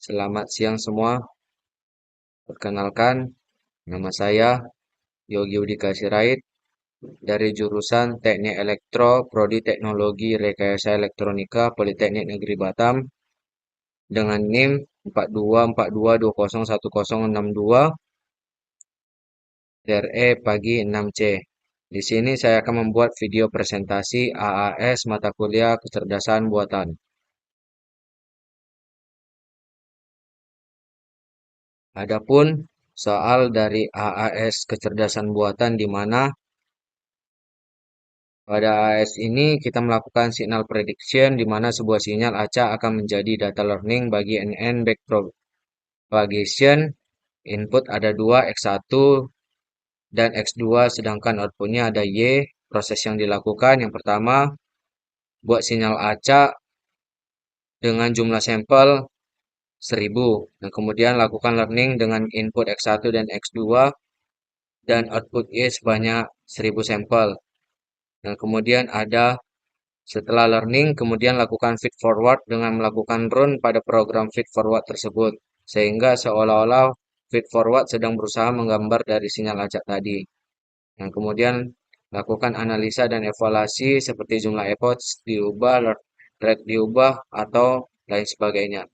Selamat siang semua. Perkenalkan, nama saya Yogi Udika Sirait dari jurusan Teknik Elektro, Prodi Teknologi Rekayasa Elektronika Politeknik Negeri Batam dengan NIM 4242201062 RE pagi 6C. Di sini saya akan membuat video presentasi AAS mata kuliah kecerdasan buatan. Adapun soal dari AAS kecerdasan buatan di mana pada AAS ini kita melakukan signal prediction di mana sebuah sinyal acak akan menjadi data learning bagi NN backpropagation. Input ada dua, X1 dan X2, sedangkan outputnya ada Y. Proses yang dilakukan yang pertama, buat sinyal acak dengan jumlah sampel 1000. Dan kemudian lakukan learning dengan input X1 dan X2 dan output Y sebanyak 1000 sampel. Dan kemudian ada setelah learning, kemudian lakukan feed forward dengan melakukan run pada program feed forward tersebut. Sehingga seolah-olah feed forward sedang berusaha menggambar dari sinyal acak tadi. Dan kemudian lakukan analisa dan evaluasi seperti jumlah epoch diubah, rate diubah, atau lain sebagainya.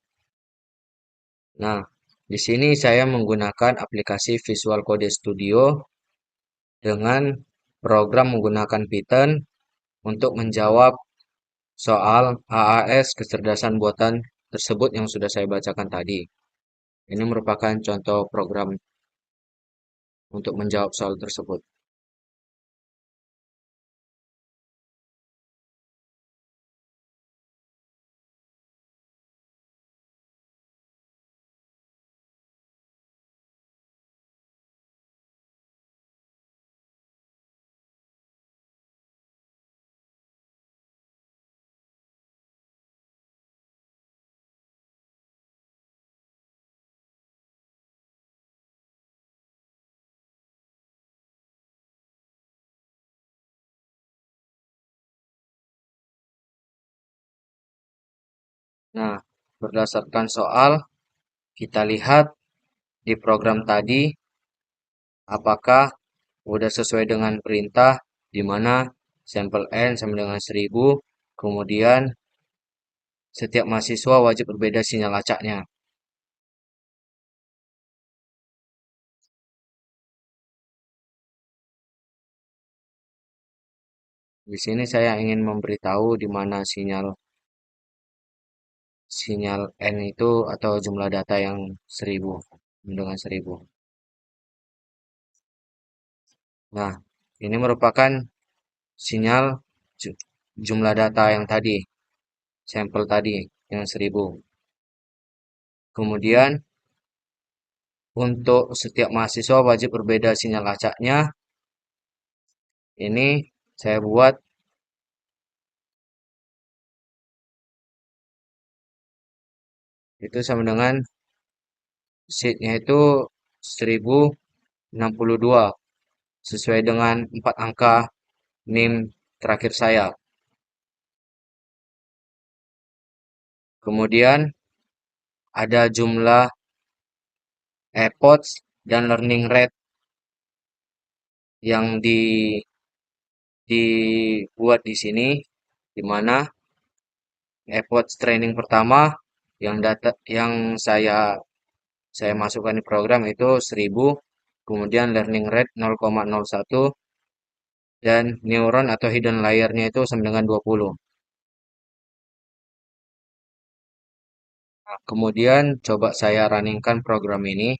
Nah, di sini saya menggunakan aplikasi Visual Code Studio dengan program menggunakan Python untuk menjawab soal AAS kecerdasan buatan tersebut yang sudah saya bacakan tadi. Ini merupakan contoh program untuk menjawab soal tersebut. Nah, berdasarkan soal, kita lihat di program tadi apakah sudah sesuai dengan perintah di mana sampel N sama dengan 1000, kemudian setiap mahasiswa wajib berbeda sinyal acaknya. Di sini saya ingin memberitahu di mana sinyal N itu atau jumlah data yang 1000 dengan 1000. Nah, ini merupakan sinyal jumlah data yang tadi, sampel tadi yang 1000. Kemudian untuk setiap mahasiswa wajib berbeda sinyal acaknya. Ini saya buat itu sama dengan sheetnya itu 1062 sesuai dengan 4 angka NIM terakhir saya. Kemudian ada jumlah epoch dan learning rate yang dibuat di sini, di mana epoch training pertama yang saya masukkan di program itu 1000, kemudian learning rate 0,01 dan neuron atau hidden layer-nya itu sama dengan 20. Kemudian coba saya runningkan program ini.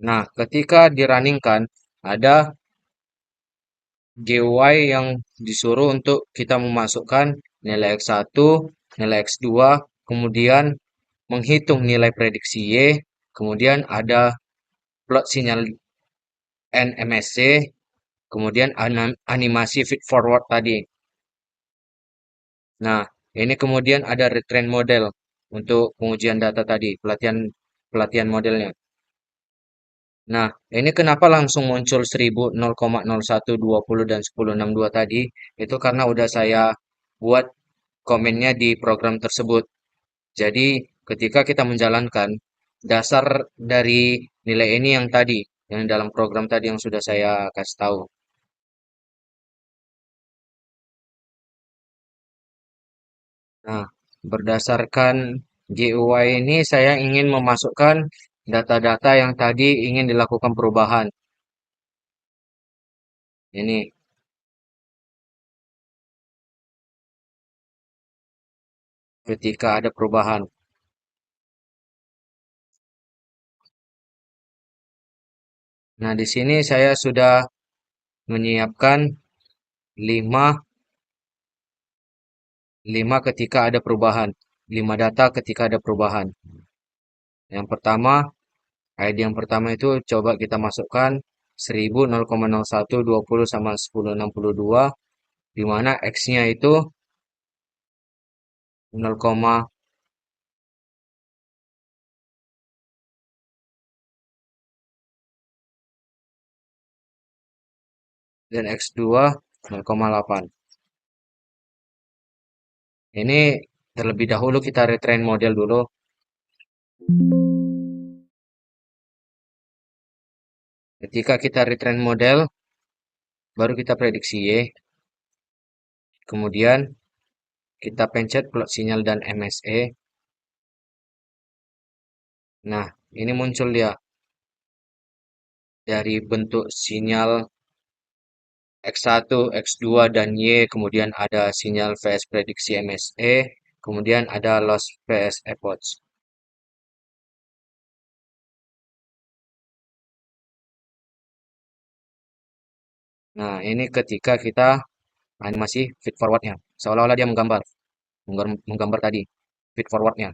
Nah, ketika dirunningkan ada GUI yang disuruh untuk kita memasukkan nilai X1, nilai X2, kemudian menghitung nilai prediksi Y, kemudian ada plot sinyal NMSC, kemudian animasi feed forward tadi. Nah, ini kemudian ada retrain model untuk pengujian data tadi, pelatihan modelnya. Nah, ini kenapa langsung muncul 1000, 0,01, 20, dan 1062 tadi? Itu karena udah saya buat komennya di program tersebut. Jadi, ketika kita menjalankan dasar dari nilai ini yang tadi, yang dalam program tadi yang sudah saya kasih tahu. Nah, berdasarkan GUI ini saya ingin memasukkan data-data yang tadi ingin dilakukan perubahan. Ini ketika ada perubahan. Nah, di sini saya sudah menyiapkan 5 5 ketika ada perubahan. 5 data ketika ada perubahan. Yang pertama, ID yang pertama itu coba kita masukkan 1000, 0,01, 20 sama 1062, di mana X-nya itu 0, dan X2 0,8. Ini terlebih dahulu kita retrain model dulu. Ketika kita retrain model, baru kita prediksi Y. Kemudian kita pencet plot sinyal dan MSE. Nah, ini muncul dia dari bentuk sinyal X1, X2, dan Y. Kemudian ada sinyal VS prediksi MSE. Kemudian ada loss VS epoch. Nah, ini ketika kita animasi feed forwardnya. Seolah-olah dia menggambar tadi feed forwardnya.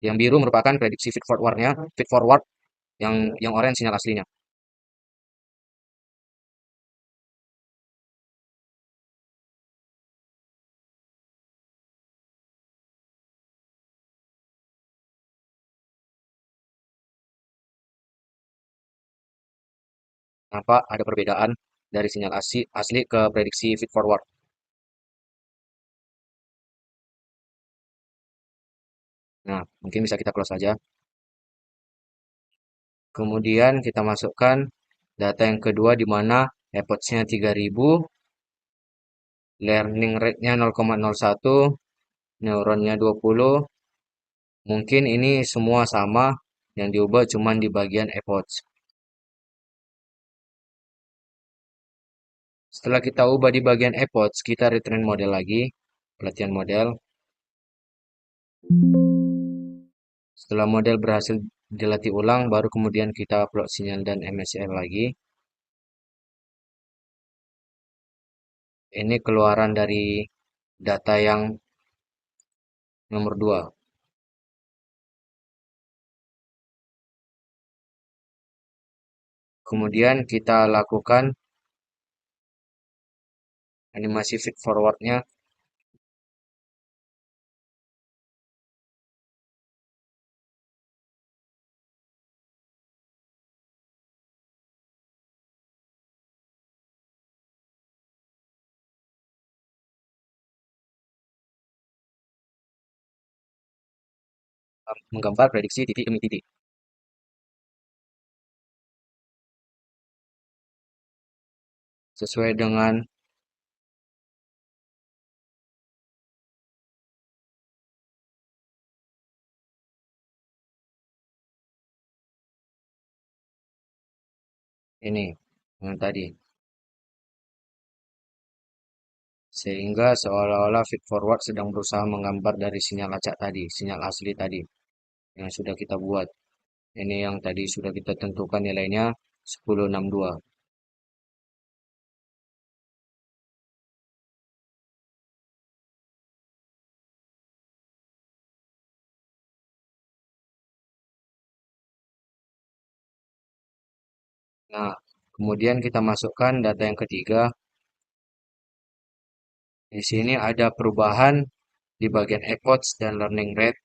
Yang biru merupakan prediksi feed forward yang orange sinyal aslinya. Nampak ada perbedaan dari sinyal asli ke prediksi feed forward. Nah, mungkin bisa kita close saja. Kemudian kita masukkan data yang kedua di mana epoch-nya 3000, learning rate-nya 0,01, neuronnya 20. Mungkin ini semua sama, yang diubah cuma di bagian epoch. Setelah kita ubah di bagian epoch, kita retrain model lagi, pelatihan model. Setelah model berhasil dilatih ulang, baru kemudian kita upload sinyal dan MSR lagi. Ini keluaran dari data yang nomor 2. Kemudian kita lakukan animasi feed forwardnya. Menggambar prediksi titik demi titik. Sesuai dengan ini, yang tadi. Sehingga seolah-olah feed forward sedang berusaha menggambar dari sinyal acak tadi, sinyal asli tadi, yang sudah kita buat. Ini yang tadi sudah kita tentukan nilainya 1062. Nah, kemudian kita masukkan data yang ketiga. Di sini ada perubahan di bagian epoch dan learning rate.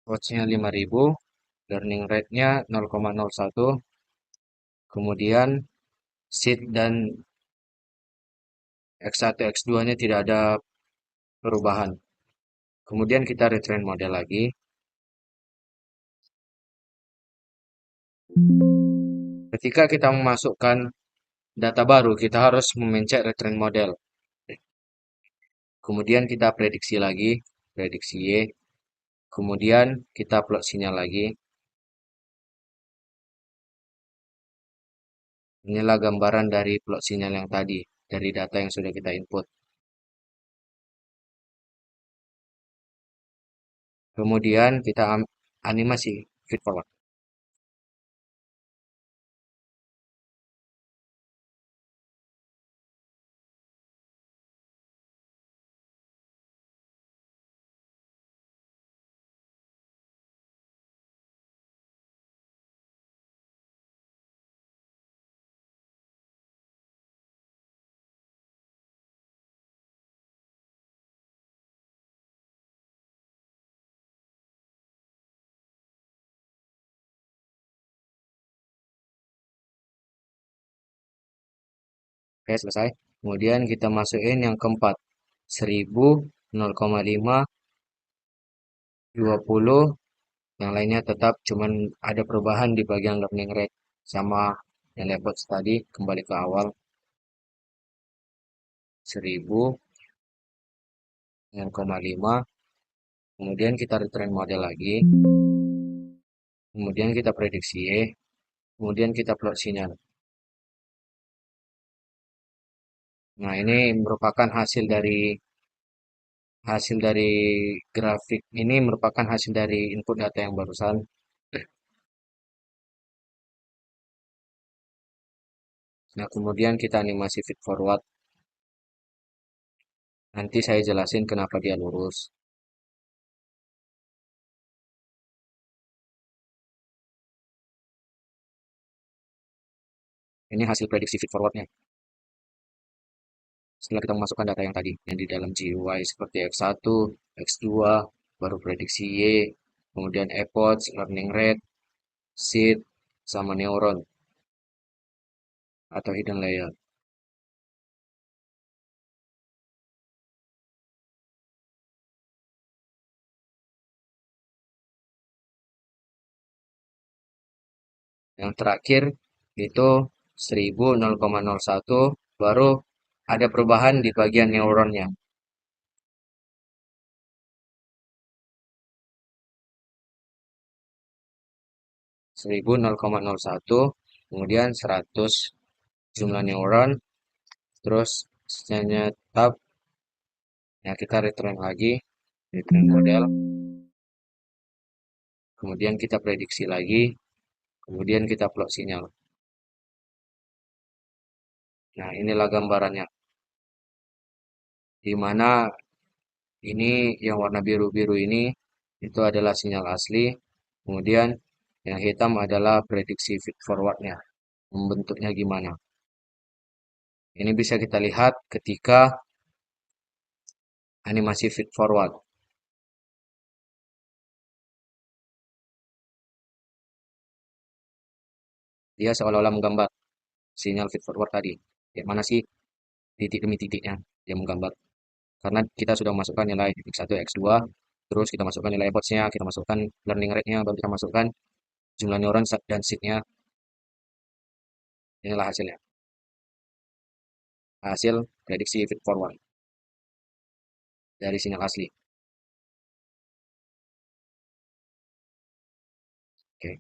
Epoch-nya 5000, learning rate-nya 0,01. Kemudian seed dan X1, X2-nya tidak ada perubahan. Kemudian kita retrain model lagi. Ketika kita memasukkan data baru, kita harus memencet retrain model. Kemudian kita prediksi lagi, prediksi Y. Kemudian kita plot sinyal lagi. Inilah gambaran dari plot sinyal yang tadi, dari data yang sudah kita input. Kemudian kita animasi feed forward. Oke, selesai. Kemudian kita masukin yang keempat. 1000, 0,5, 20, yang lainnya tetap cuman ada perubahan di bagian learning rate sama yang level tadi, kembali ke awal. 1000, 0,5, kemudian kita retrain model lagi, kemudian kita prediksi Y, kemudian kita plot sinyal. Nah, ini merupakan hasil dari grafik ini merupakan hasil dari input data yang barusan. Nah, kemudian kita animasi feed forward. Nanti saya jelasin kenapa dia lurus. Ini hasil prediksi feed forwardnya. Setelah kita memasukkan data yang tadi, yang di dalam GUI seperti X1, X2, baru prediksi Y, kemudian epoch, learning rate, seed, sama neuron atau hidden layer. Yang terakhir itu 1000, 0,01, baru ada perubahan di bagian neuronnya. 1000, 0,01, kemudian 100 jumlah neuron, terus setelahnya tab, ya kita retrain lagi, retrain model, kemudian kita prediksi lagi, kemudian kita plot sinyal. Nah, inilah gambarannya, di mana ini yang warna biru-biru ini itu adalah sinyal asli, kemudian yang hitam adalah prediksi feed forwardnya, membentuknya gimana. Ini bisa kita lihat ketika animasi feed forward. Dia seolah-olah menggambar sinyal feed forward tadi. Ya, mana sih titik demi titiknya dia menggambar. Karena kita sudah masukkan nilai X1, X2, terus kita masukkan nilai epoch-nya, kita masukkan learning rate-nya, baru kita masukkan jumlah neuron dan seed-nya. Inilah hasilnya. Hasil prediksi feed forward dari sinyal asli. Oke.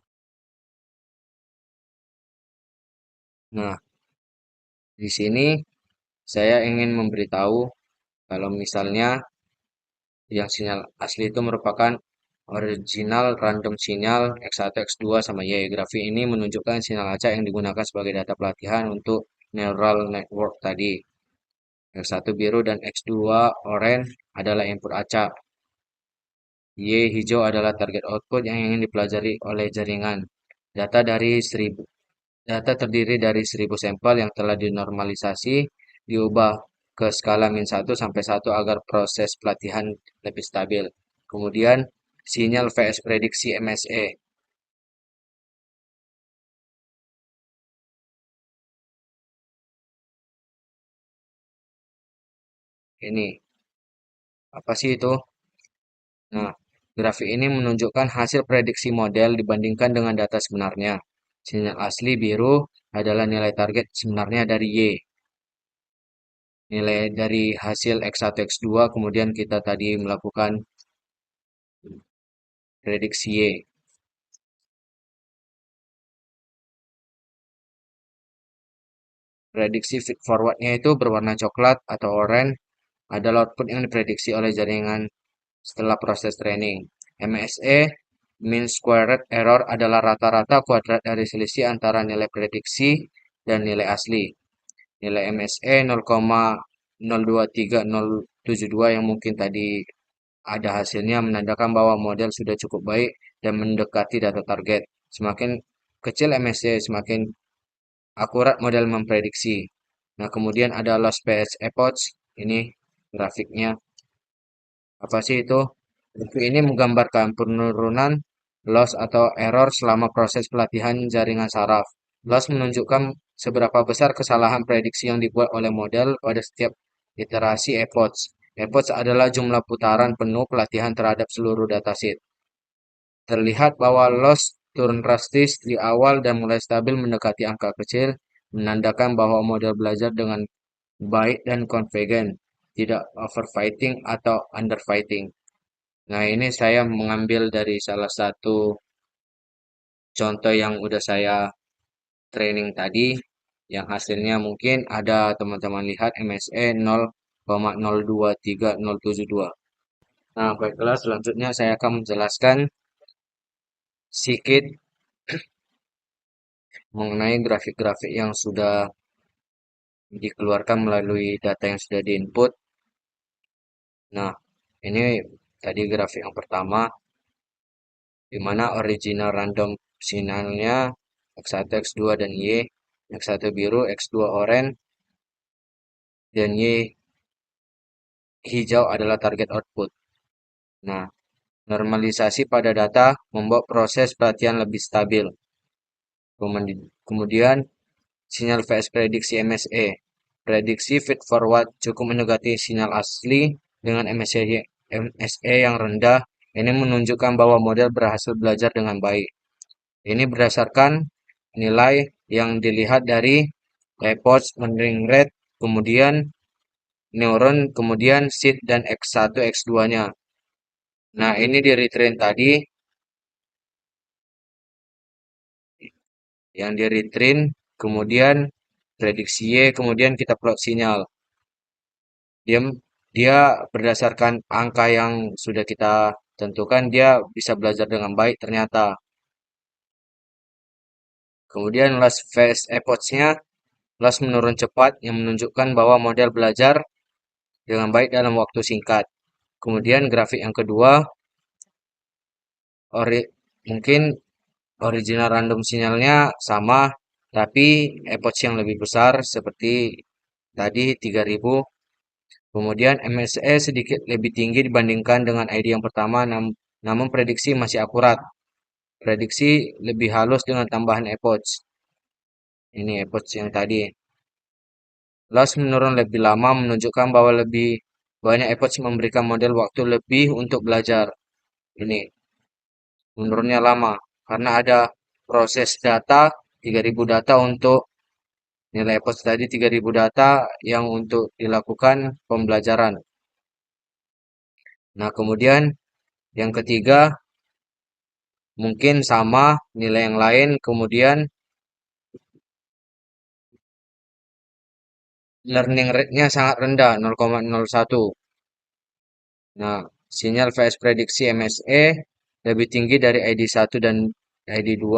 Nah, di sini saya ingin memberitahu kalau misalnya yang sinyal asli itu merupakan original random sinyal X1, X2, sama Y. Grafik ini menunjukkan sinyal acak yang digunakan sebagai data pelatihan untuk neural network tadi. X1 biru dan X2 oranye adalah input acak. Y hijau adalah target output yang ingin dipelajari oleh jaringan. Data terdiri dari 1000 sampel yang telah dinormalisasi, diubah ke skala -1 sampai 1 agar proses pelatihan lebih stabil. Kemudian, sinyal vs prediksi MSE. Ini apa sih itu? Nah, grafik ini menunjukkan hasil prediksi model dibandingkan dengan data sebenarnya. Sinyal asli biru adalah nilai target sebenarnya dari Y. Nilai dari hasil X1, X2, kemudian kita tadi melakukan prediksi Y. Prediksi feed forward-nya itu berwarna coklat atau oranye adalah output yang diprediksi oleh jaringan setelah proses training. MSE, mean squared error, adalah rata-rata kuadrat dari selisih antara nilai prediksi dan nilai asli. Nilai MSE 0,023072 yang mungkin tadi ada hasilnya menandakan bahwa model sudah cukup baik dan mendekati data target. Semakin kecil MSE, semakin akurat model memprediksi. Nah, kemudian ada loss PS epoch. Ini grafiknya. Apa sih itu? Grafik ini menggambarkan penurunan loss atau error selama proses pelatihan jaringan saraf. Loss menunjukkan seberapa besar kesalahan prediksi yang dibuat oleh model pada setiap iterasi epoch. Epoch adalah jumlah putaran penuh pelatihan terhadap seluruh dataset. Terlihat bahwa loss turun drastis di awal dan mulai stabil mendekati angka kecil, menandakan bahwa model belajar dengan baik dan konvergen, tidak overfitting atau underfitting. Nah, ini saya mengambil dari salah satu contoh yang udah saya training tadi, yang hasilnya mungkin ada teman-teman lihat MSE 0,023072. Nah, baiklah, selanjutnya saya akan menjelaskan sedikit mengenai grafik-grafik yang sudah dikeluarkan melalui data yang sudah diinput. Nah, ini tadi grafik yang pertama, di mana original random sinyalnya X1, X2, dan Y. X1 biru, X2 oranye, dan Y hijau adalah target output. Nah, normalisasi pada data membuat proses pelatihan lebih stabil. Kemudian, sinyal VS prediksi MSE. Prediksi feed forward cukup mendekati sinyal asli dengan MSE yang rendah. Ini menunjukkan bahwa model berhasil belajar dengan baik. Ini berdasarkan nilai yang dilihat dari epoch, mendering rate, kemudian neuron, kemudian seed dan X1, X2-nya. Nah, ini di retrain tadi, yang di retrain, kemudian prediksi Y, kemudian kita plot sinyal. Dia, dia berdasarkan angka yang sudah kita tentukan, dia bisa belajar dengan baik ternyata. Kemudian last phase epoch-nya, last menurun cepat yang menunjukkan bahwa model belajar dengan baik dalam waktu singkat. Kemudian grafik yang kedua, mungkin original random sinyalnya sama, tapi epoch yang lebih besar seperti tadi 3000. Kemudian MSE sedikit lebih tinggi dibandingkan dengan ID yang pertama, namun prediksi masih akurat. Prediksi lebih halus dengan tambahan epoch. Ini epoch yang tadi. Loss menurun lebih lama menunjukkan bahwa lebih banyak epoch memberikan model waktu lebih untuk belajar. Ini menurunnya lama karena ada proses data 3000 data untuk nilai epoch tadi 3000 data yang untuk dilakukan pembelajaran. Nah, kemudian yang ketiga mungkin sama nilai yang lain, kemudian learning rate-nya sangat rendah 0,01. Nah, sinyal VS prediksi MSE lebih tinggi dari ID1 dan ID2.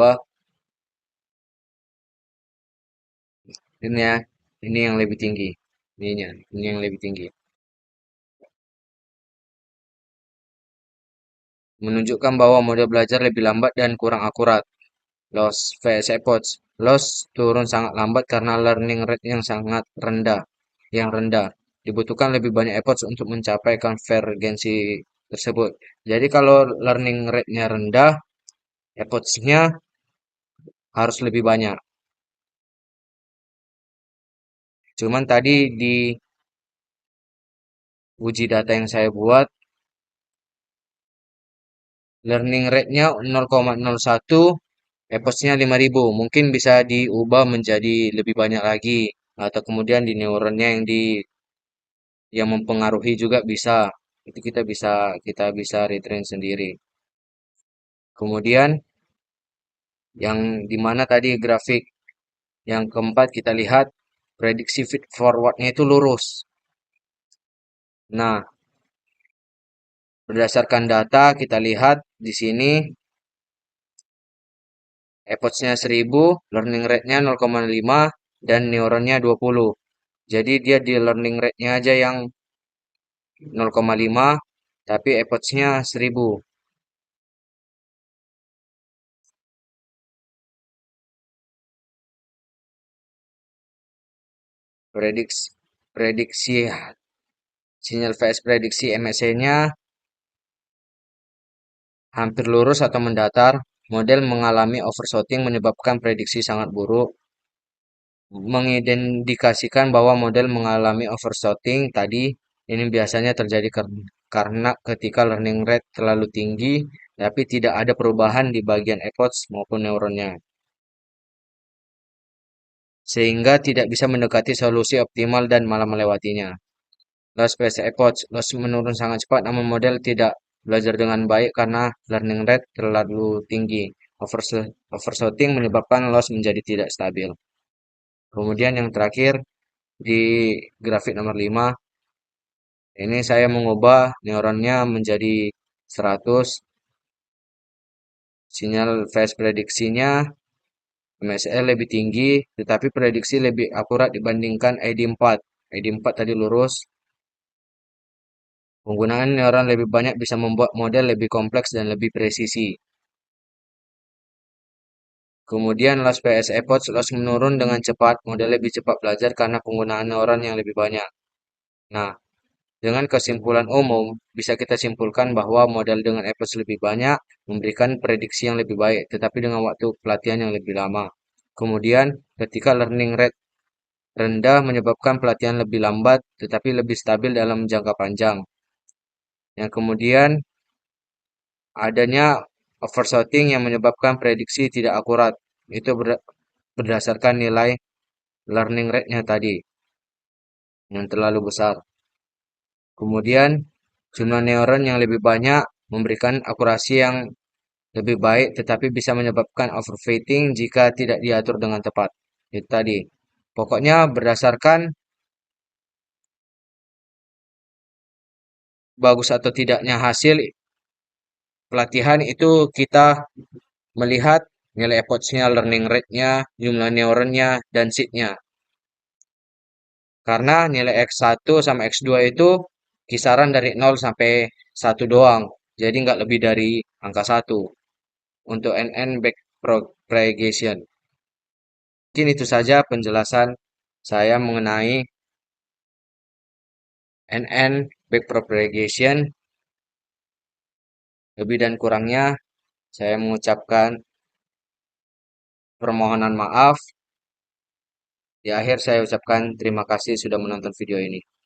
Ini ya, ini yang lebih tinggi. Ini yang lebih tinggi. Menunjukkan bahwa model belajar lebih lambat dan kurang akurat. Loss vs epoch. Loss turun sangat lambat karena learning rate yang sangat rendah. Yang rendah. Dibutuhkan lebih banyak epoch untuk mencapai konvergensi tersebut. Jadi kalau learning rate-nya rendah, epoch-nya harus lebih banyak. Cuman tadi di uji data yang saya buat, learning rate-nya 0,01, epoch-nya 5.000. Mungkin bisa diubah menjadi lebih banyak lagi. Atau kemudian di neuronnya yang mempengaruhi juga bisa. Itu kita bisa retrain sendiri. Kemudian yang dimana tadi grafik yang keempat kita lihat prediksi feed forward-nya itu lurus. Nah, berdasarkan data kita lihat di sini epoch-nya 1000, learning rate-nya 0,5 dan neuronnya 20. Jadi dia di learning rate-nya aja yang 0,5 tapi epoch-nya 1000. Prediksi prediksi sinyal VS prediksi MSE-nya hampir lurus atau mendatar. Model mengalami overshooting menyebabkan prediksi sangat buruk. Mengindikasikan bahwa model mengalami overshooting tadi ini biasanya terjadi karena ketika learning rate terlalu tinggi tapi tidak ada perubahan di bagian epoch maupun neuronnya sehingga tidak bisa mendekati solusi optimal dan malah melewatinya. Loss space epoch loss menurun sangat cepat namun model tidak belajar dengan baik karena learning rate terlalu tinggi. Overshooting menyebabkan loss menjadi tidak stabil. Kemudian yang terakhir di grafik nomor 5, ini saya mengubah neuronnya menjadi 100. Sinyal phase prediksinya MSL lebih tinggi, tetapi prediksi lebih akurat dibandingkan ID4. ID4 tadi lurus. Penggunaan neuron lebih banyak bisa membuat model lebih kompleks dan lebih presisi. Kemudian loss PS epoch loss menurun dengan cepat, model lebih cepat belajar karena penggunaan neuron yang lebih banyak. Nah, dengan kesimpulan umum, bisa kita simpulkan bahwa model dengan epoch lebih banyak memberikan prediksi yang lebih baik, tetapi dengan waktu pelatihan yang lebih lama. Kemudian, ketika learning rate rendah menyebabkan pelatihan lebih lambat, tetapi lebih stabil dalam jangka panjang. Yang kemudian, adanya overshooting yang menyebabkan prediksi tidak akurat. Itu berdasarkan nilai learning rate-nya tadi, yang terlalu besar. Kemudian, jumlah neuron yang lebih banyak memberikan akurasi yang lebih baik, tetapi bisa menyebabkan overfitting jika tidak diatur dengan tepat. Itu tadi. Pokoknya berdasarkan bagus atau tidaknya hasil pelatihan itu kita melihat nilai epoch-nya, learning rate-nya, jumlah neuronnya, dan seed-nya. Karena nilai X1 sama X2 itu kisaran dari 0 sampai 1 doang. Jadi nggak lebih dari angka 1 untuk NN backpropagation. Mungkin itu saja penjelasan saya mengenai NN backpropagation. Lebih dan kurangnya saya mengucapkan permohonan maaf. Di akhir saya ucapkan terima kasih sudah menonton video ini.